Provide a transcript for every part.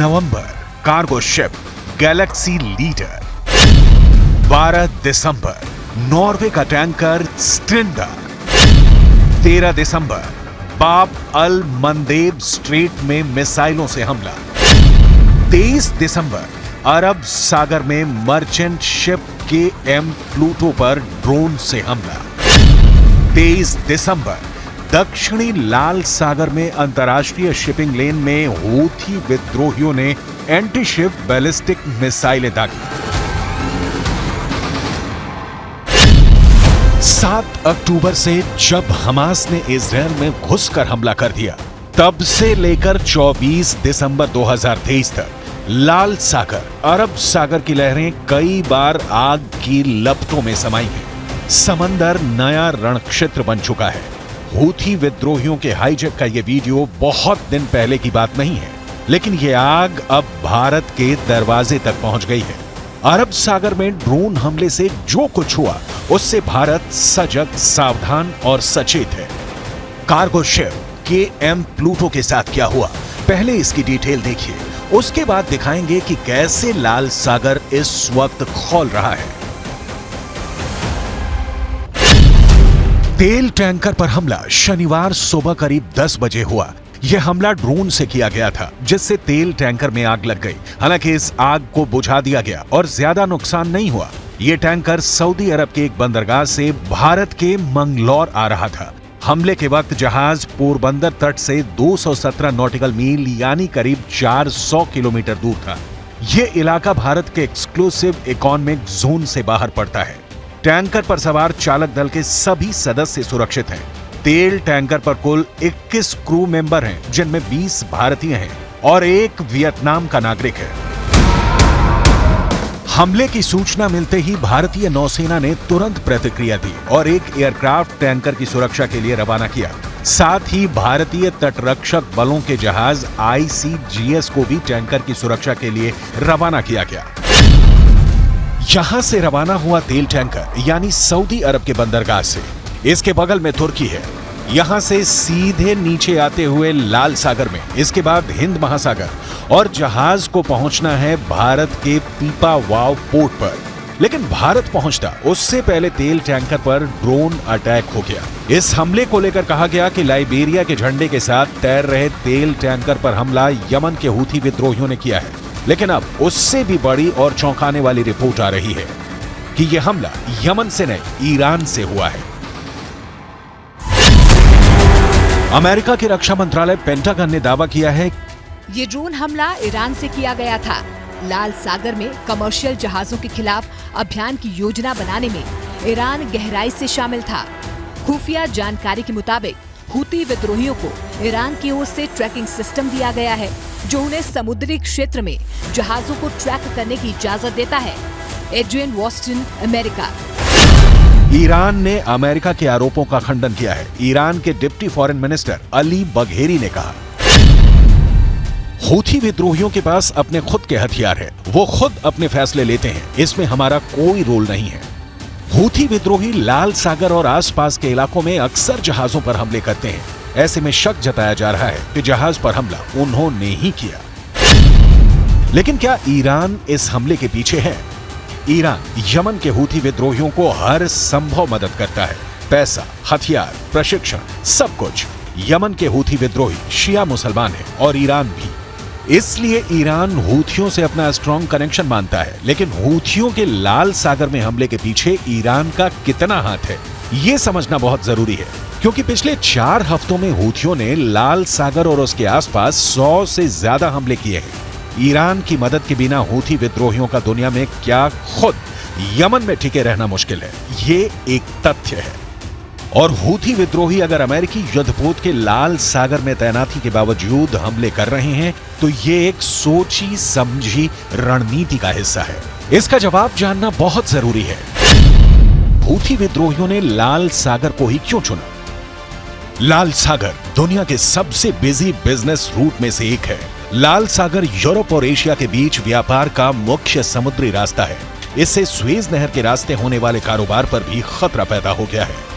नवंबर cargo ship Galaxy leader. 12 दिसंबर Norway का tanker स्ट्रिंडर। 13 दिसंबर बाब अल मंदेब straight में मिसाइलों से हमला। 23 दिसंबर अरब सागर में मर्चेंट शिप KM प्लूटो पर ड्रोन से हमला। 23 दिसंबर दक्षिणी लाल सागर में अंतर्राष्ट्रीय शिपिंग लेन में हूथी विद्रोहियों ने एंटी शिप बैलिस्टिक मिसाइलें दागी। 7 अक्टूबर से जब हमास ने इजरायल में घुसकर हमला कर दिया, तब से लेकर 24 दिसंबर 2023 तक लाल सागर, अरब सागर की लहरें कई बार आग की लपटों में समाई हैं। समंदर नया रणक्षेत्र बन चुका है। हूथी विद्रोहियों के हाईजैक का यह वीडियो बहुत दिन पहले की बात नहीं है, लेकिन यह आग अब भारत के दरवाजे तक पहुंच गई है। अरब सागर में ड्रोन हमले से जो कुछ हुआ, उससे भारत सजग, सावधान और सचेत है। कार्गो शिप KM प्लूटो के साथ क्या हुआ, पहले इसकी डिटेल देखिए, उसके बाद दिखाएंगे कि कैसे लाल सागर इस वक्त खौल रहा है। तेल टैंकर पर हमला शनिवार सुबह करीब 10 बजे हुआ। यह हमला ड्रोन से किया गया था, जिससे तेल टैंकर में आग लग गई। हालांकि इस आग को बुझा दिया गया और ज्यादा नुकसान नहीं हुआ। यह टैंकर सऊदी अरब के एक बंदरगाह से भारत के मंगलौर आ रहा था। हमले के वक्त जहाज पोरबंदर तट से 217 नॉटिकल मील यानी करीब 400 किलोमीटर दूर था। यह इलाका भारत के एक्सक्लूसिव इकोनॉमिक जोन से बाहर पड़ता है। टैंकर पर सवार चालक दल के सभी सदस्य सुरक्षित हैं। तेल टैंकर पर कुल 21 क्रू मेंबर हैं, जिनमें 20 भारतीय हैं और एक वियतनाम का नागरिक है। हमले की सूचना मिलते ही भारतीय नौसेना ने तुरंत प्रतिक्रिया दी और एक एयरक्राफ्ट टैंकर की सुरक्षा के लिए रवाना किया। साथ ही भारतीय तटरक्षक बलों के जहाज ICGS को भी टैंकर की सुरक्षा के लिए रवाना किया गया। यहां से रवाना हुआ तेल टैंकर यानी सऊदी अरब के बंदरगाह से, इसके बगल में तुर्की है, यहां से सीधे नीचे आते हुए लाल सागर में, इसके बाद हिंद महासागर और जहाज को पहुंचना है भारत के पीपावाव पोर्ट पर। लेकिन भारत पहुंचता उससे पहले तेल टैंकर पर ड्रोन अटैक हो गया। इस हमले को लेकर कहा गया कि लाइबेरिया के झंडे के साथ तैर रहे तेल टैंकर पर हमला यमन के हूथी विद्रोहियों ने किया है। लेकिन अब उससे भी बड़ी और चौंकाने वाली रिपोर्ट आ रही है कि यह हमला यमन से नहीं, ईरान से हुआ है। अमेरिका के रक्षा मंत्रालय पेंटागन ने दावा किया है ये ड्रोन हमला ईरान से किया गया था। लाल सागर में कमर्शियल जहाजों के खिलाफ अभियान की योजना बनाने में ईरान गहराई से शामिल था। खुफिया जानकारी के मुताबिक हूती विद्रोहियों को ईरान की ओर से ट्रैकिंग सिस्टम दिया गया है, जो उन्हें समुद्री क्षेत्र में जहाजों को ट्रैक करने की इजाजत देता है। एड्रियन वॉस्टन, अमेरिका। ईरान ने अमेरिका के आरोपों का खंडन किया है। ईरान के deputy foreign minister Ali Bagheri ने कहा, हूथी विद्रोहियों के पास अपने खुद के हथियार हैं, वो खुद अपने फैसले लेते हैं, इसमें हमारा कोई रोल नहीं है। हूथी विद्रोही लाल सागर और आसपास के इलाकों में अक्सर जहाजों पर हमले करते हैं। ऐसे में शक जताया जा रहा है कि जहाज पर हमला उन्होंने ही किया। लेकिन क्या ईरान इस हमले के पीछे है? ईरान यमन के हूथी विद्रोहियों को हर संभव मदद करता है, पैसा, हथियार, प्रशिक्षण, सब कुछ। यमन के हूथी विद्रोही शिया मुसलमान हैं और ईरान भी, इसलिए ईरान हूथियों से अपना स्ट्रॉन्ग कनेक्शन मानता है। लेकिन हूथियों के लाल सागर में हमले के पीछे ईरान का कितना हाथ है, ये समझना बहुत जरूरी है, क्योंकि पिछले 4 हफ्तों में हूथियों ने लाल सागर और उसके आसपास 100 से ज्यादा हमले किए हैं। ईरान की मदद के बिना हूथी विद्रोहियों का दुनिया में क्या खुद यमन में टिके रहना मुश्किल है, ये एक तथ्य है। और हूथी विद्रोही अगर अमेरिकी युद्धपोत के लाल सागर में तैनाती के बावजूद हमले कर रहे हैं, तो ये एक सोची समझी रणनीति का हिस्सा है। इसका जवाब जानना बहुत जरूरी है। हूथी विद्रोहियों ने लाल सागर को ही क्यों चुना? लाल सागर दुनिया के सबसे बिजी बिजनेस रूट में से एक है। लाल सागर यूरोप और एशिया के बीच व्यापार का मुख्य समुद्री रास्ता है। इससे स्वेज नहर के रास्ते होने वाले कारोबार पर भी खतरा पैदा हो गया है।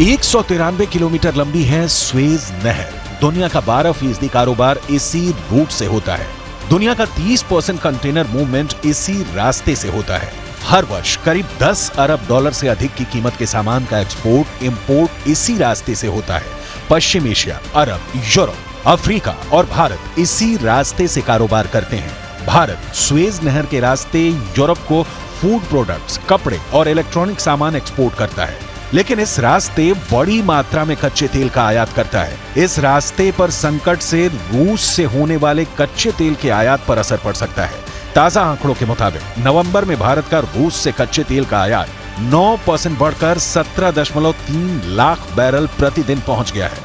193 किलोमीटर लंबी है स्वेज नहर। दुनिया का 12% कारोबार इसी रूट से होता है। दुनिया का 30% कंटेनर मूवमेंट इसी रास्ते से होता है। हर वर्ष करीब 10 अरब डॉलर से अधिक की कीमत के सामान का एक्सपोर्ट इंपोर्ट इसी रास्ते से होता है। पश्चिम एशिया, अरब, यूरोप, अफ्रीका और भारत इसी रास्ते से कारोबार करते हैं। भारत स्वेज नहर के रास्ते यूरोप को फूड प्रोडक्ट्स, कपड़े और इलेक्ट्रॉनिक सामान एक्सपोर्ट करता है, लेकिन इस रास्ते बड़ी मात्रा में कच्चे तेल का आयात करता है। इस रास्ते पर संकट से रूस से होने वाले कच्चे तेल के आयात पर असर पड़ सकता है। ताजा आंकड़ों के मुताबिक नवंबर में भारत का रूस से कच्चे तेल का आयात 9% बढ़कर 17.3 लाख बैरल प्रतिदिन पहुंच गया है।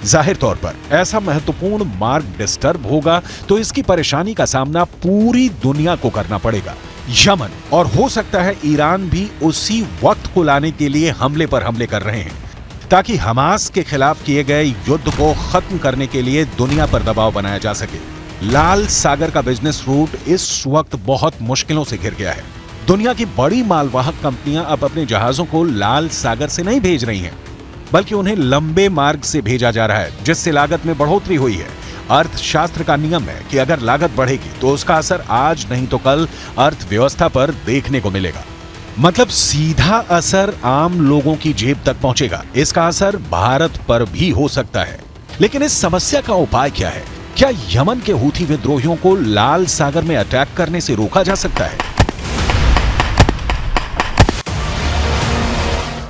जाहिर तौर पर ऐसा महत्वपूर्ण मार्ग डिस्टर्ब होगा तो इसकी परेशानी का सामना पूरी दुनिया को करना पड़ेगा। यमन और हो सकता है ईरान भी उसी वक्त को लाने के लिए हमले पर हमले कर रहे हैं, ताकि हमास के खिलाफ किए गए युद्ध को खत्म करने के लिए दुनिया पर दबाव बनाया जा सके। लाल सागर का बिजनेस रूट इस वक्त बहुत मुश्किलों से घिर गया है। दुनिया की बड़ी मालवाहक कंपनियां अब अपने जहाजों को लाल सागर से नहीं भेज रही हैं, बल्कि उन्हें लंबे मार्ग से भेजा जा रहा है, जिससे लागत में बढ़ोतरी हुई है। अर्थशास्त्र का नियम है कि अगर लागत बढ़ेगी तो उसका असर आज नहीं तो कल अर्थव्यवस्था पर देखने को मिलेगा। मतलब सीधा असर आम लोगों की जेब तक पहुंचेगा। इसका असर भारत पर भी हो सकता है। लेकिन इस समस्या का उपाय क्या है? क्या यमन के हूथी विद्रोहियों को लाल सागर में अटैक करने से रोका जा सकता है?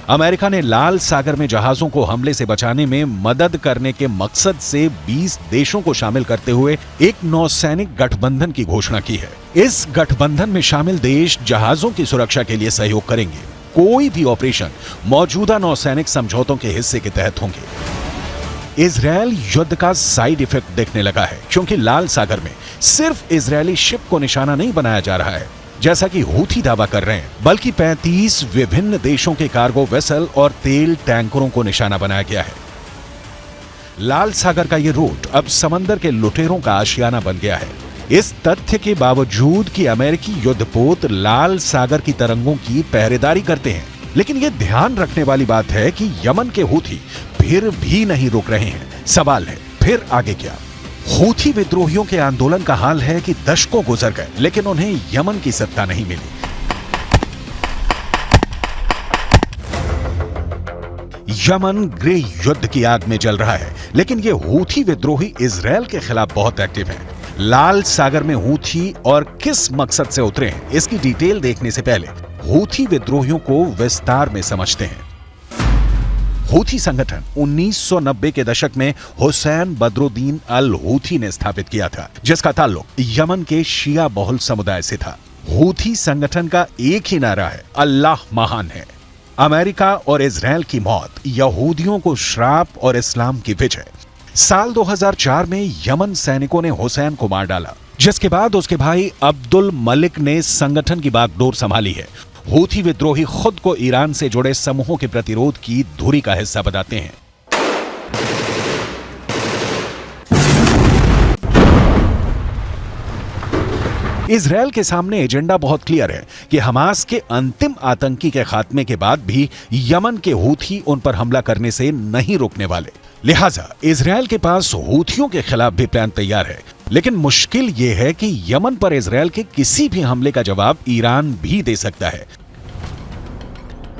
अमेरिका ने लाल सागर में जहाजों को हमले से बचाने में मदद करने के मकसद से 20 देशों को शामिल करते हुए एक नौसैनिक गठबंधन की घोषणा की है। इस गठबंधन में शामिल देश जहाजों की सुरक्षा के लिए सहयोग करेंगे। कोई भी ऑपरेशन मौजूदा नौसैनिक समझौतों के हिस्से के तहत होंगे। इजरायल युद्ध का साइड इफेक्ट देखने लगा है, क्योंकि लाल सागर में सिर्फ इजरायली शिप को निशाना नहीं बनाया जा रहा है, जैसा कि हूथी दावा कर रहे हैं, बल्कि 35 विभिन्न देशों के कार्गो वेसल और तेल टैंकरों को निशाना बनाया गया है। लाल सागर का यह रूट अब समंदर के लुटेरों का आशियाना बन गया है। इस तथ्य के बावजूद कि अमेरिकी युद्धपोत लाल सागर की तरंगों की पहरेदारी करते हैं, लेकिन यह ध्यान रखने वाली बात है कि यमन के हूथी फिर भी नहीं रुक रहे हैं। सवाल है, फिर आगे क्या? हूथी विद्रोहियों के आंदोलन का हाल है कि दशकों गुजर गए, लेकिन उन्हें यमन की सत्ता नहीं मिली। यमन गृह युद्ध की आग में जल रहा है, लेकिन ये हूथी विद्रोही इजरायल के खिलाफ बहुत एक्टिव हैं। लाल सागर में हूथी और किस मकसद से उतरे हैं, इसकी डिटेल देखने से पहले हूथी विद्रोहियों को विस्तार में समझते हैं। हूथी संगठन 1990 के दशक में हुसैन बदरुद्दीन अल हूथी ने स्थापित किया था, जिसका ताल्लुक यमन के शिया बहुल समुदाय से था। हूथी संगठन का एक ही नारा है, अल्लाह महान है। अमेरिका और इजरायल की मौत, यहूदियों को श्राप और इस्लाम की विजय। साल 2004 में यमन सैनिकों ने हुसैन को मार डाला, जिसके बाद उसके भाई अब्दुल मलिक ने संगठन की बागडोर संभाली है। हूथी विद्रोही खुद को ईरान से जुड़े समूहों के प्रतिरोध की धुरी का हिस्सा बताते हैं। इजरायल के सामने एजेंडा बहुत क्लियर है कि हमास के अंतिम आतंकी के खात्मे के बाद भी यमन के हूथी उन पर हमला करने से नहीं रुकने वाले। लिहाजा इजरायल के पास हूथियों के खिलाफ भी प्लान तैयार है, लेकिन मुश्किल यह है कि यमन पर इजरायल के किसी भी हमले का जवाब ईरान भी दे सकता है।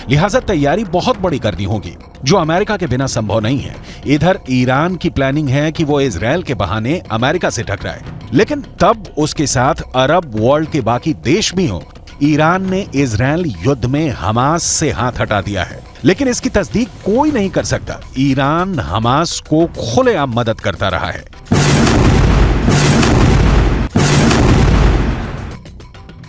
लिहाजा तैयारी बहुत बड़ी करनी होगी, जो अमेरिका के बिना संभव नहीं है। इधर ईरान की प्लानिंग है कि वो इजरायल के बहाने अमेरिका से टकराए, लेकिन तब उसके साथ अरब वर्ल्ड के बाकी देश भी हों। ईरान ने इजरायल युद्ध में हमास से हाथ हटा दिया है, लेकिन इसकी तस्दीक कोई नहीं कर सकता। ईरान हमास को खुलेआम मदद करता रहा है।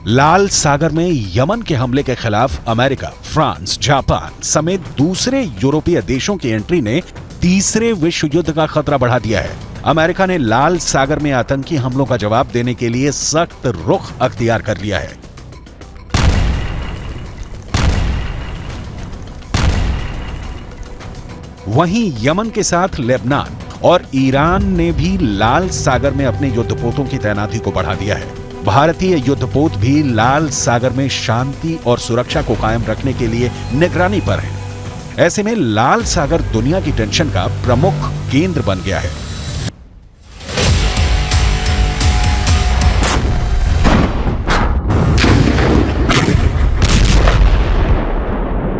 लाल सागर में यमन के हमले के खिलाफ अमेरिका, फ्रांस, जापान समेत दूसरे यूरोपीय देशों की एंट्री ने तीसरे विश्व युद्ध का खतरा बढ़ा दिया है। अमेरिका ने लाल सागर में आतंकी हमलों का जवाब देने के लिए सख्त रुख अख्तियार कर लिया है। वहीं यमन के साथ लेबनान और ईरान ने भी लाल सागर में अपने युद्धपोतों की तैनाती को बढ़ा दिया है। भारतीय युद्धपोत भी लाल सागर में शांति और सुरक्षा को कायम रखने के लिए निगरानी पर हैं। ऐसे में लाल सागर दुनिया की टेंशन का प्रमुख केंद्र बन गया है।